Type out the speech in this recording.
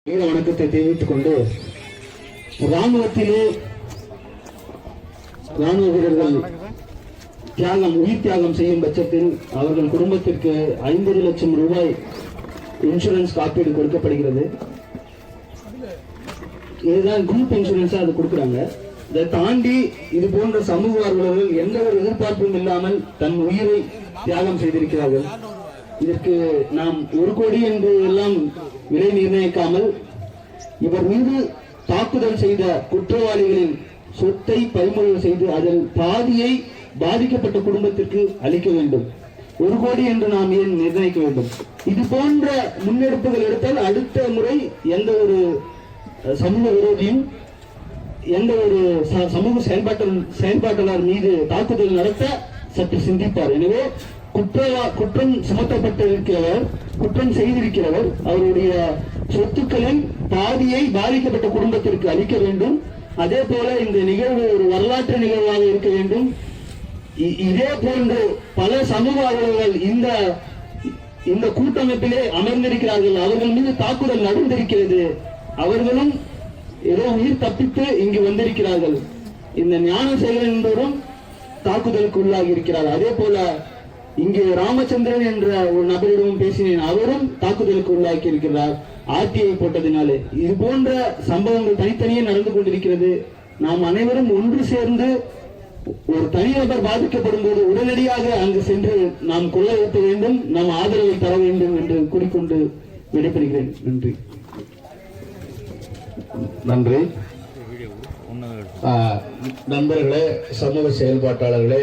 வீர வணக்கத்தை தெரிவித்துக் கொண்டு ராணுவத்திலே ராணுவ வீரர்கள் உயிர் தியாகம் செய்யும் பட்சத்தில் அவர்கள் குடும்பத்திற்கு 50 லட்சம் ரூபாய் இன்சூரன்ஸ் காப்பீடு கொடுக்கப்படுகிறது. இதுதான் குரூப் இன்சூரன்ஸா அது கொடுக்குறாங்க. இதை தாண்டி இது போன்ற சமூக ஆர்வலர்கள் எந்த ஒரு எதிர்பார்ப்பும் இல்லாமல் தன் உயிரை தியாகம் செய்திருக்கிறார்கள். இதற்கு நாம் 1 கோடி என்று எல்லாம் விலை நிர்ணயிக்காமல் இவர் மீது தாக்குதல் செய்த குற்றவாளிகளின் சொத்தை பறிமுதல் செய்து அதில் பாதியை பாதிக்கப்பட்ட குடும்பத்திற்கு அளிக்க வேண்டும். 1 கோடி என்று நாம் ஏன் நிர்ணயிக்க வேண்டும்? இது போன்ற முன்னெடுப்புகள் எடுத்தால் அடுத்த முறை எந்த ஒரு சமூக விரோதியும் எந்த ஒரு சமூக செயல்பாட்டாளர் மீது தாக்குதல் நடத்த சற்று சிந்திப்பார். எனவே குற்றம் சுமத்தப்பட்டிருக்கிறவர், குற்றம் செய்திருக்கிறவர் அவருடைய சொத்துக்களில் பாதியை பாதிக்கப்பட்ட குடும்பத்திற்கு அளிக்க வேண்டும். அதே போல இந்த நிகழ்வு ஒரு வரலாற்று நிகழ்வாக இருக்க வேண்டும். இதே போன்று பல சமூக ஆர்வலர்கள் இந்த கூட்டமைப்பிலே அமர்ந்திருக்கிறார்கள். அவர்கள் மீது தாக்குதல் நடந்திருக்கிறது. அவர்களும் ஏதோ உயிர் தப்பித்து இங்கு வந்திருக்கிறார்கள். இந்த ஞானசேகரன் என்பவரும் தாக்குதலுக்கு உள்ளாகி இருக்கிறார். அதே போல இங்கே ராமச்சந்திரன் என்ற ஒரு நபரிடமும் பேசினேன், அவரும் தாக்குதலுக்கு உள்ளாக்கி இருக்கிறார் ஆர்டிஐ போட்டதினாலே. இது போன்ற சம்பவங்கள் தனித்தனியே நடந்து கொண்டிருக்கிறது. நாம் அனைவரும் ஒன்று சேர்ந்து ஒரு தனிநபர் பாதிக்கப்படும் போது உடனடியாக அங்கு சென்று நாம் குரல் எழுப்ப வேண்டும், நாம் ஆதரவை தர வேண்டும் என்று கூறிக்கொண்டு விடைபெறுகிறேன். நன்றி. நன்றி. நண்பர்களே, சமூக செயல்பாட்டாளர்களே.